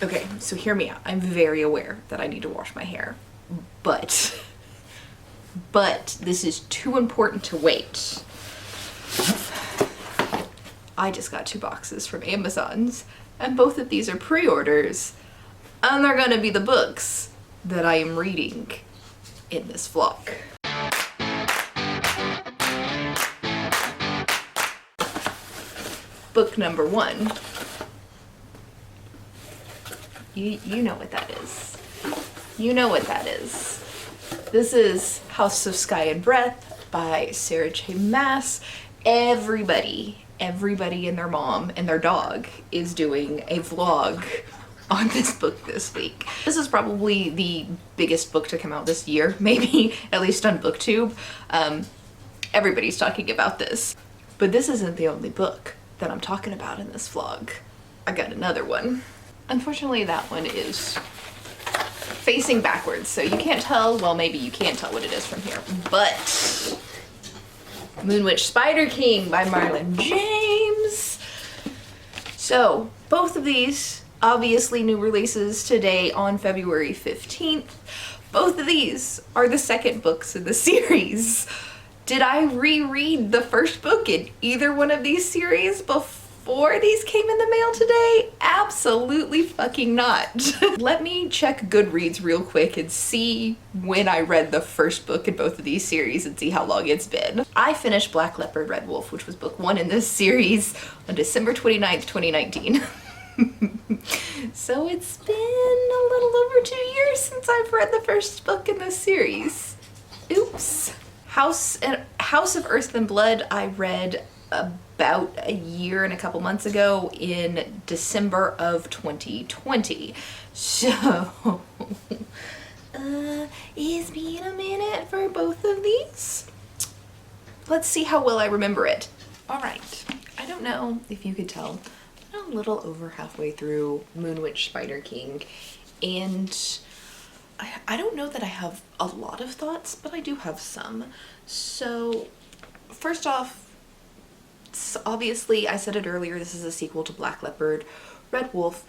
Okay, so hear me out. I'm very aware that I need to wash my hair, but this is too important to wait. I just got 2 boxes from Amazon's, and both of these are pre-orders, and they're gonna be the books that I am reading in this vlog. Book number 1. You know what that is. You know what that is. This is House of Sky and Breath by Sarah J. Maas. Everybody and their mom and their dog is doing a vlog on this book this week. This is probably the biggest book to come out this year, maybe, at least on BookTube. Everybody's talking about this. But this isn't the only book that I'm talking about in this vlog. I got another one. Unfortunately, that one is facing backwards, so you can't tell, well, maybe you can tell what it is from here, but Moonwitch Spider King by Marlon James. So both of these, obviously new releases today on February 15th. Both of these are the second books in the series. Did I reread the first book in either one of these series before these came in the mail today? Absolutely fucking not. Let me check Goodreads real quick and see when I read the first book in both of these series and see how long it's been. I finished Black Leopard Red Wolf, which was book 1 in this series, on December 29th, 2019. So it's been a little over 2 years since I've read the first book in this series. Oops. House of Earth and Blood I read about a year and a couple months ago in December of 2020. So it's been a minute for both of these. Let's see how well I remember it. All right, I don't know if you could tell, I'm a little over halfway through Moonwitch Spider King, and I don't know that I have a lot of thoughts, but I do have some. So first off, obviously I said it earlier, this is a sequel to Black Leopard Red Wolf,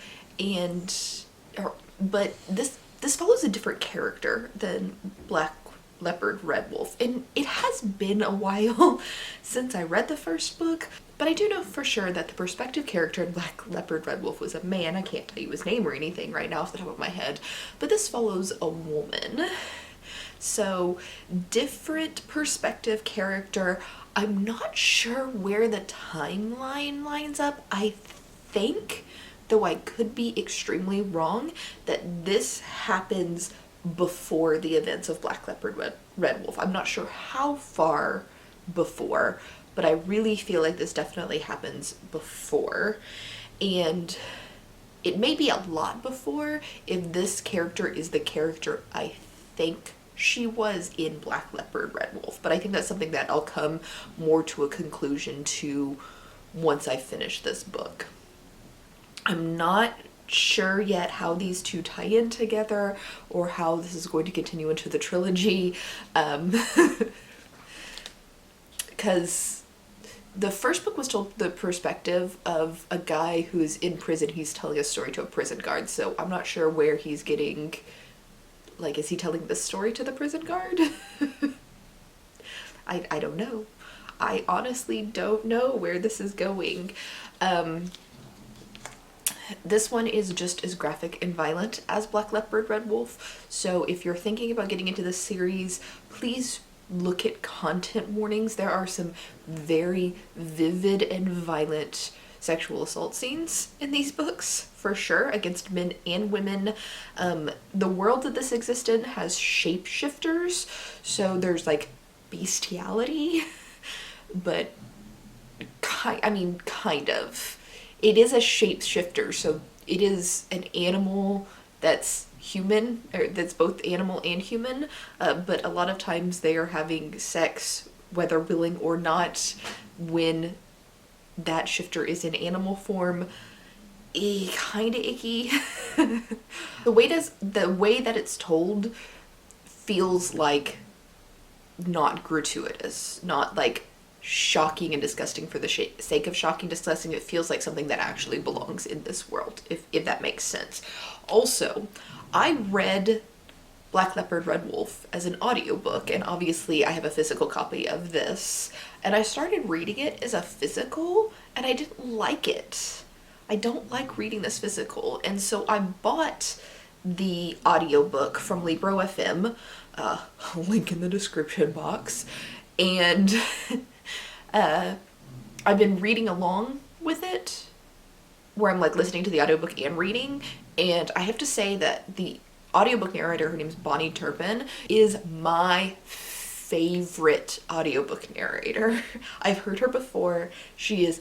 but this follows a different character than Black Leopard Red Wolf, and it has been a while since I read the first book, but I do know for sure that the perspective character in Black Leopard Red Wolf was a man. I can't tell you his name or anything right now off the top of my head, but this follows a woman. So different perspective character. I'm not sure where the timeline lines up. I think, though I could be extremely wrong, that this happens before the events of Black Leopard Red Wolf. I'm not sure how far before, but I really feel like this definitely happens before. And it may be a lot before if this character is the character I think she was in Black Leopard Red Wolf, but I think that's something that I'll come more to a conclusion to once I finish this book. I'm not sure yet how these two tie in together or how this is going to continue into the trilogy, because the first book was told the perspective of a guy who's in prison. He's telling a story to a prison guard, so I'm not sure where he's getting, like, is he telling this story to the prison guard? I don't know. I honestly don't know where this is going. This one is just as graphic and violent as Black Leopard Red Wolf, so if you're thinking about getting into this series, please look at content warnings. There are some very vivid and violent sexual assault scenes in these books, for sure, against men and women. The world that this exists in has shapeshifters, so there's like bestiality, but kind of. It is a shapeshifter, so it is an animal that's human, or that's both animal and human, but a lot of times they are having sex, whether willing or not, when that shifter is in animal form. Kinda icky. The way that it's told feels like not gratuitous, not like shocking and disgusting for the sake of shocking, disgusting. It feels like something that actually belongs in this world, if that makes sense. Also, I read Black Leopard Red Wolf as an audiobook, and obviously I have a physical copy of this, and I started reading it as a physical, and I didn't like it. I don't like reading this physical, and so I bought the audiobook from Libro FM, link in the description box, and I've been reading along with it, where I'm like listening to the audiobook and reading, and I have to say that the audiobook narrator, her name's Bonnie Turpin, is my favorite audiobook narrator. I've heard her before. She is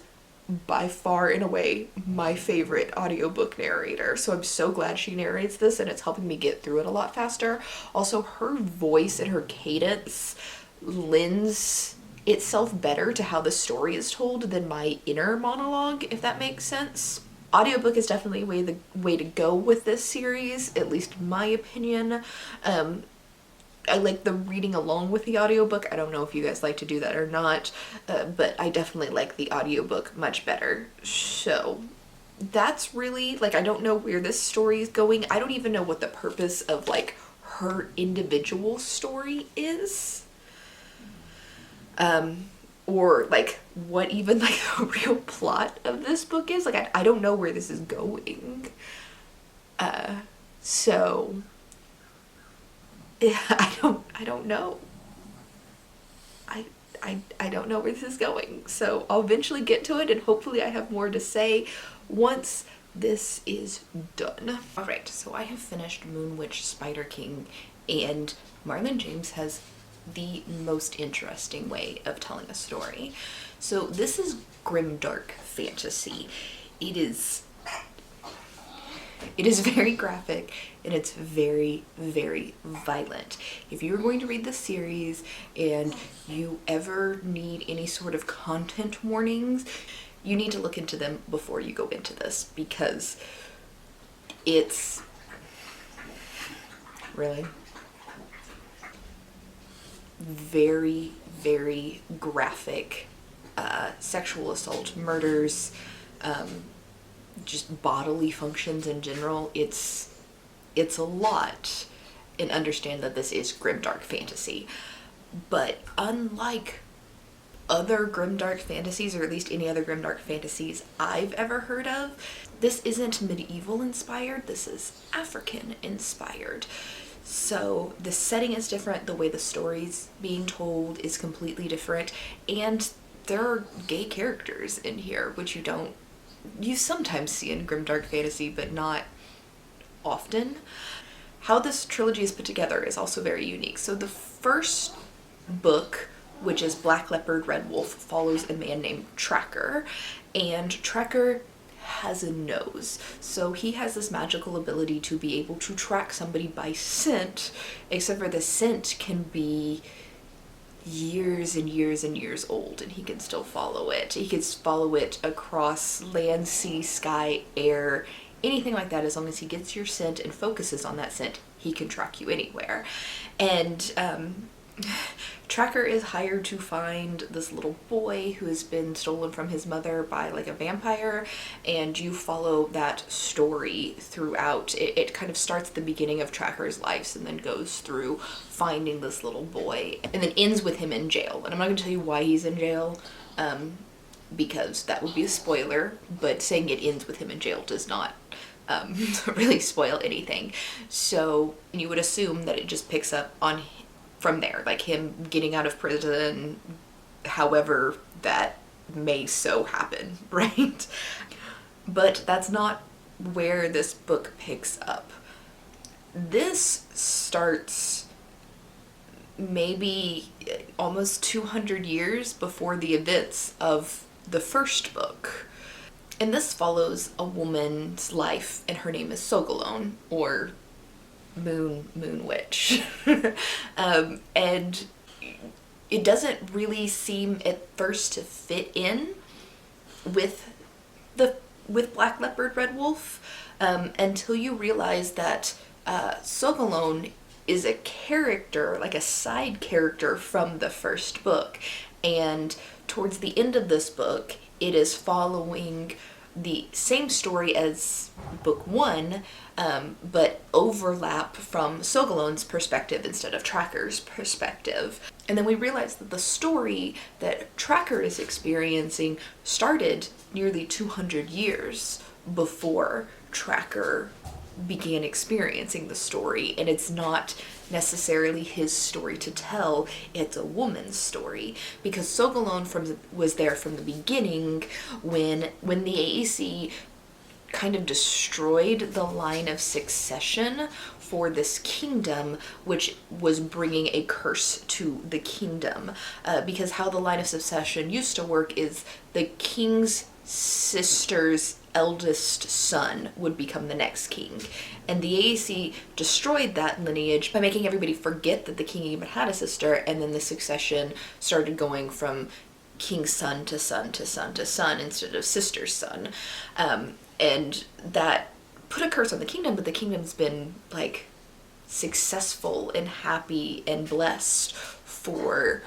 by far and away my favorite audiobook narrator. So I'm so glad she narrates this, and it's helping me get through it a lot faster. Also, her voice and her cadence lends itself better to how the story is told than my inner monologue, if that makes sense. Audiobook is definitely the way to go with this series, at least in my opinion. I like the reading along with the audiobook. I don't know if you guys like to do that or not, but I definitely like the audiobook much better. So that's really, like, I don't know where this story is going. I don't even know what the purpose of, like, her individual story is. Or, like, what even, like, the real plot of this book is. Like, I don't know where this is going. So I don't know. I don't know where this is going. So I'll eventually get to it, and hopefully I have more to say once this is done. Alright, so I have finished Moon Witch Spider King, and Marlon James has the most interesting way of telling a story. So this is grimdark fantasy. It is very graphic, and it's very, very violent. If you're going to read this series and you ever need any sort of content warnings, you need to look into them before you go into this, because it's really very, very graphic. Sexual assault, murders, just bodily functions in general. It's a lot, and understand that this is grimdark fantasy. But unlike other grimdark fantasies, or at least any other grimdark fantasies I've ever heard of, this isn't medieval inspired, this is African inspired. So the setting is different, the way the story's being told is completely different, and there are gay characters in here, which you sometimes see in grimdark fantasy, but not often. How this trilogy is put together is also very unique. So the first book, which is Black Leopard Red Wolf, follows a man named Tracker, and Tracker has a nose. So he has this magical ability to be able to track somebody by scent, except for the scent can be years and years and years old, and he can still follow it. He can follow it across land, sea, sky, air, anything like that. As long as he gets your scent and focuses on that scent, he can track you anywhere. And Tracker is hired to find this little boy who has been stolen from his mother by like a vampire, and you follow that story throughout. It kind of starts at the beginning of Tracker's life and then goes through finding this little boy, and then ends with him in jail. And I'm not going to tell you why he's in jail, because that would be a spoiler, but saying it ends with him in jail does not really spoil anything. So you would assume that it just picks up on from there, like him getting out of prison, however that may so happen, right? But that's not where this book picks up. This starts maybe almost 200 years before the events of the first book. And this follows a woman's life, and her name is Sogalone, or Moon Witch. And it doesn't really seem at first to fit in with Black Leopard Red Wolf, until you realize that Sogalone is a character, like a side character from the first book, and towards the end of this book, it is following the same story as book one, but overlap from Sogolon's perspective instead of Tracker's perspective. And then we realize that the story that Tracker is experiencing started nearly 200 years before Tracker began experiencing the story, and it's not necessarily his story to tell, it's a woman's story, because Sogolon was there from the beginning when the AAC kind of destroyed the line of succession for this kingdom, which was bringing a curse to the kingdom. Because how the line of succession used to work is the king's sister's eldest son would become the next king. And the AAC destroyed that lineage by making everybody forget that the king even had a sister, and then the succession started going from king's son to son to son to son instead of sister's son. And that put a curse on the kingdom, but the kingdom's been like successful and happy and blessed for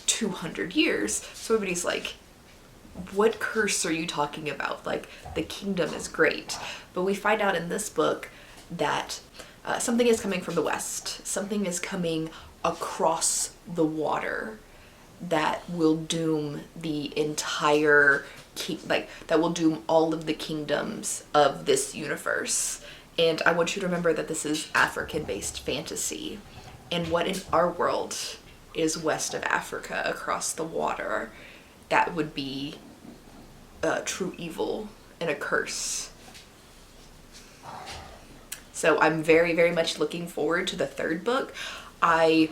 200 years. So everybody's like, what curse are you talking about? Like, the kingdom is great. But we find out in this book that something is coming from the west. Something is coming across the water that will doom the entire that will doom all of the kingdoms of this universe. And I want you to remember that this is African-based fantasy. And what in our world is west of Africa across the water? That would be true evil and a curse. So I'm very, very much looking forward to the third book. I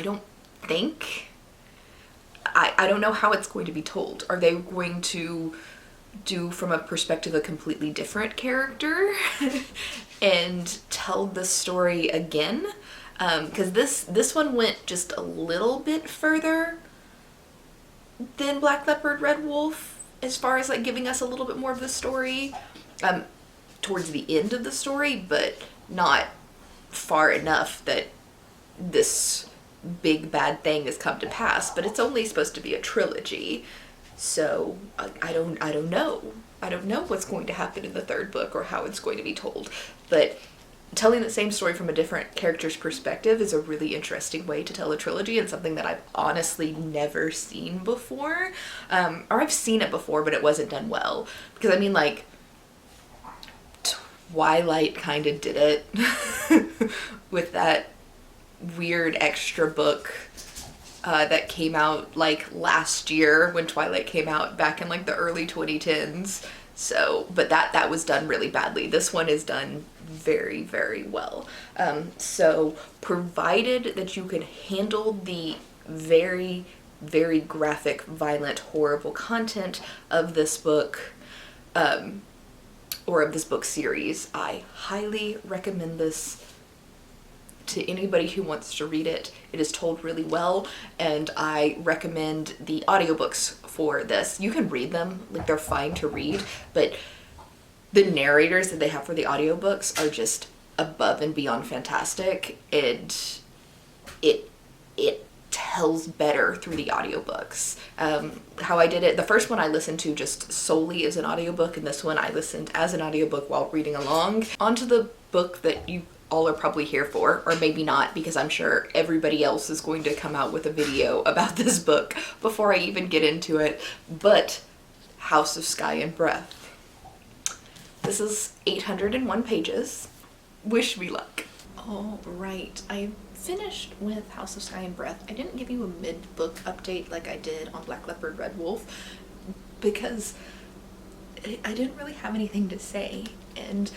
don't think, I don't know how it's going to be told. Are they going to do from a perspective a completely different character and tell the story again? Because this one went just a little bit further than Black Leopard, Red Wolf, as far as like giving us a little bit more of the story towards the end of the story, but not far enough that this big bad thing has come to pass. But it's only supposed to be a trilogy, so I don't know. I don't know what's going to happen in the third book or how it's going to be told. But telling the same story from a different character's perspective is a really interesting way to tell a trilogy, and something that I've honestly never seen before. Or I've seen it before, but it wasn't done well. Because I mean, like, Twilight kind of did it with that weird extra book that came out like last year when Twilight came out back in like the early 2010s. So, but that was done really badly. This one is done very, very well. So provided that you can handle the very, very graphic, violent, horrible content of this book, or of this book series, I highly recommend this to anybody who wants to read it. It is told really well, and I recommend the audiobooks for this. You can read them, like they're fine to read, but the narrators that they have for the audiobooks are just above and beyond fantastic, and it tells better through the audiobooks. How I did it, the first one I listened to just solely as an audiobook, and this one I listened as an audiobook while reading along. Onto the book that you all are probably here for, or maybe not, because I'm sure everybody else is going to come out with a video about this book before I even get into it, but House of Sky and Breath. This is 801 pages. Wish me luck. All right, I finished with House of Sky and Breath. I didn't give you a mid-book update like I did on Black Leopard, Red Wolf, because I didn't really have anything to say, and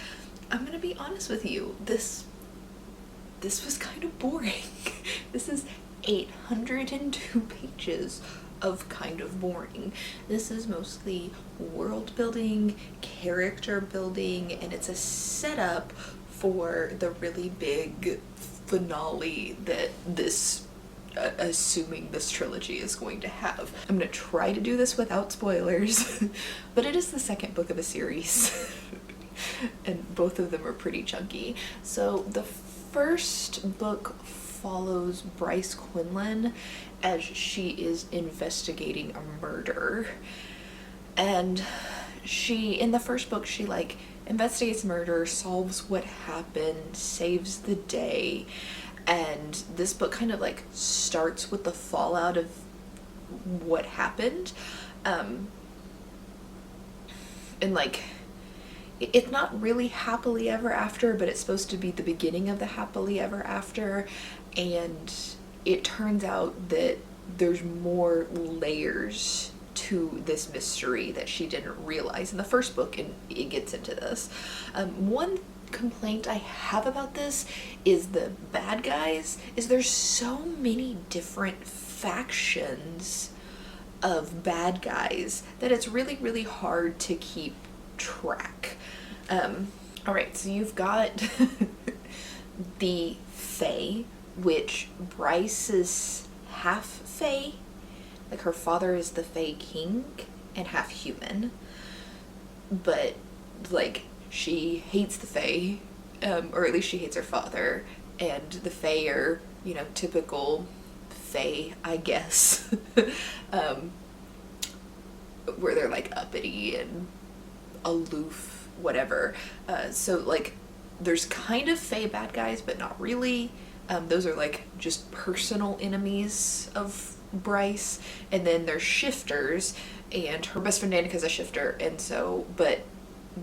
I'm gonna be honest with you, this was kind of boring. This is 802 pages of kind of boring. This is mostly world building, character building, and it's a setup for the really big finale that this, assuming this trilogy is going to have. I'm gonna try to do this without spoilers, but it is the second book of a series. And both of them are pretty chunky. So the first book follows Bryce Quinlan as she is investigating a murder. And she, in the first book, she like investigates murder, solves what happened, saves the day. And this book kind of like starts with the fallout of what happened. And like, it's not really happily ever after, but it's supposed to be the beginning of the happily ever after. And it turns out that there's more layers to this mystery that she didn't realize in the first book, and it gets into this. One complaint I have about this is the bad guys, is there's so many different factions of bad guys that it's really, really hard to keep track. Alright, so you've got the Fae, which Bryce is half Fae. Like, her father is the Fae King and half human. But, like, she hates the Fae, or at least she hates her father. And the Fae are, you know, typical Fae, I guess. Where they're, like, uppity and aloof, whatever. So, like, there's kind of Fae bad guys, but not really. Those are, like, just personal enemies of Bryce. And then there's shifters, and her best friend Danica's a shifter, and so, but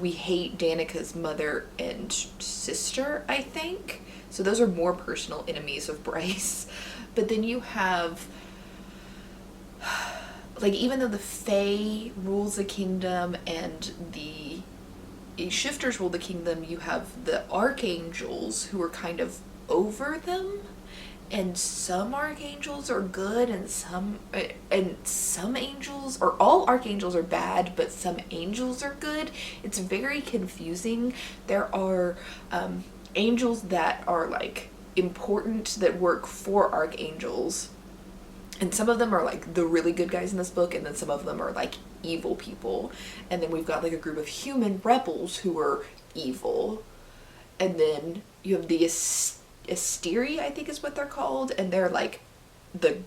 we hate Danica's mother and sister, I think. So those are more personal enemies of Bryce. But then you have, like, even though the Fae rules the kingdom and the shifters rule the kingdom, you have the archangels who are kind of over them. And some archangels are good, and some angels, or all archangels are bad, but some angels are good. It's very confusing. There are angels that are like important that work for archangels, and some of them are like the really good guys in this book, and then some of them are like evil people. And then we've got like a group of human rebels who are evil, and then you have the Asteri, I think is what they're called, and they're like the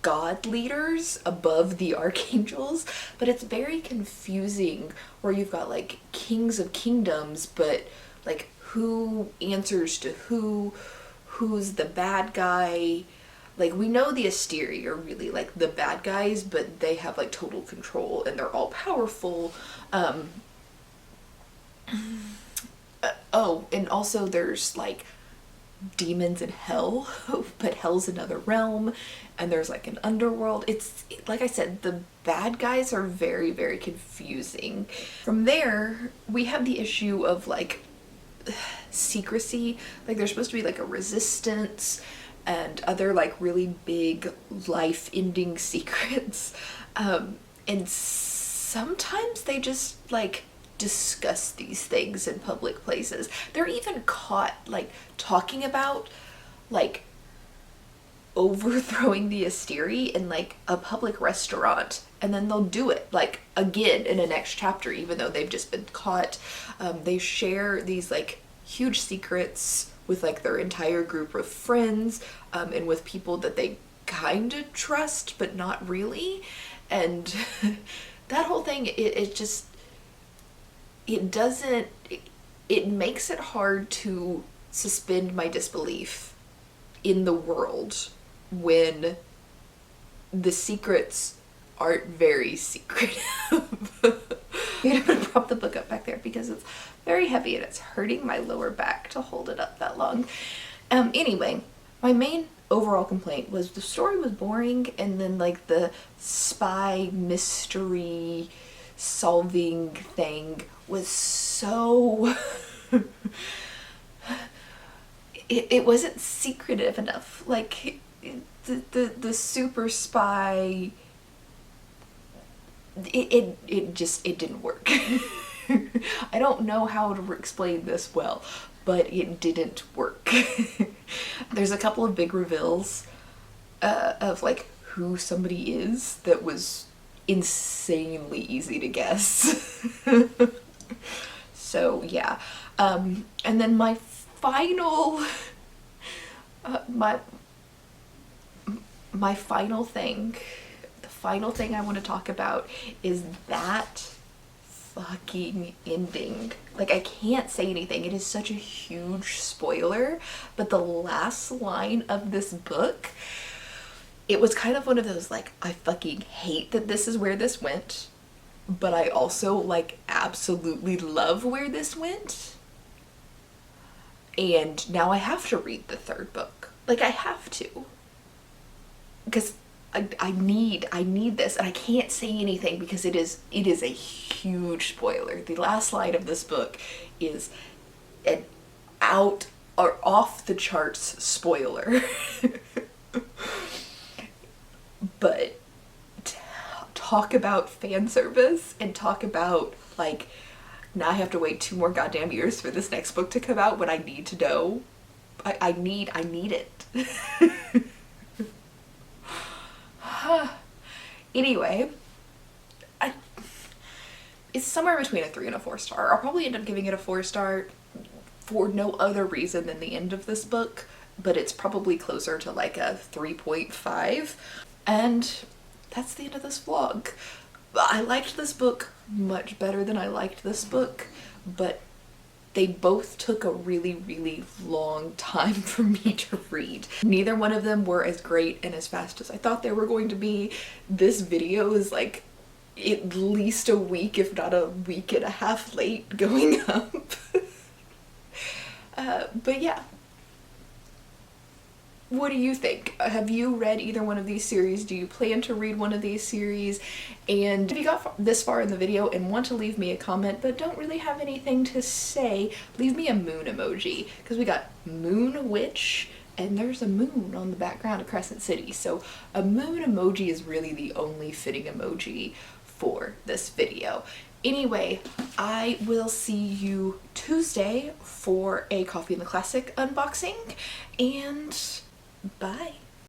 god leaders above the archangels. But it's very confusing, where you've got like kings of kingdoms, but like who answers to who's the bad guy. Like, we know the Asteri are really like the bad guys, but they have like total control and they're all powerful. Oh, and also there's like demons in hell, but hell's another realm, and there's like an underworld. It's, like I said, the bad guys are very, very confusing. From there, we have the issue of like secrecy. Like, there's supposed to be like a resistance and other like really big life-ending secrets, and sometimes they just like discuss these things in public places. They're even caught like talking about like overthrowing the Asteri in like a public restaurant, and then they'll do it like again in a next chapter, even though they've just been caught. They share these like huge secrets with like their entire group of friends, and with people that they kind of trust but not really. And that whole thing, it makes it hard to suspend my disbelief in the world when the secrets aren't very secretive. I'm gonna prop the book up back there because it's very heavy and it's hurting my lower back to hold it up that long. Anyway, my main overall complaint was the story was boring, and then like the spy mystery solving thing was so it wasn't secretive enough. Like the super spy, it just didn't work. I don't know how to explain this well, but it didn't work. There's a couple of big reveals of like who somebody is that was insanely easy to guess. So yeah, and then my final my final thing, the final thing I want to talk about is that fucking ending. Like, I can't say anything. It is such a huge spoiler, but the last line of this book, it was kind of one of those, like, I fucking hate that this is where this went, but I also, like, absolutely love where this went. And now I have to read the third book. Like, I have to. Because I need this, and I can't say anything because it is a huge spoiler. The last line of this book is an out or off the charts spoiler. But talk about fan service, and talk about, like, now I have to wait 2 more goddamn years for this next book to come out when I need to know. I need it. Anyway, it's somewhere between a 3 and a 4 star. I'll probably end up giving it a 4 star for no other reason than the end of this book, but it's probably closer to like a 3.5. And that's the end of this vlog. I liked this book much better than I liked this book, but they both took a really, really long time for me to read. Neither one of them were as great and as fast as I thought they were going to be. This video is like at least a week, if not a week and a half late going up. But yeah. What do you think? Have you read either one of these series? Do you plan to read one of these series? And if you got this far in the video and want to leave me a comment but don't really have anything to say, leave me a moon emoji, because we got Moon Witch and there's a moon on the background of Crescent City. So a moon emoji is really the only fitting emoji for this video. Anyway, I will see you Tuesday for a Coffee in the Classic unboxing, and bye.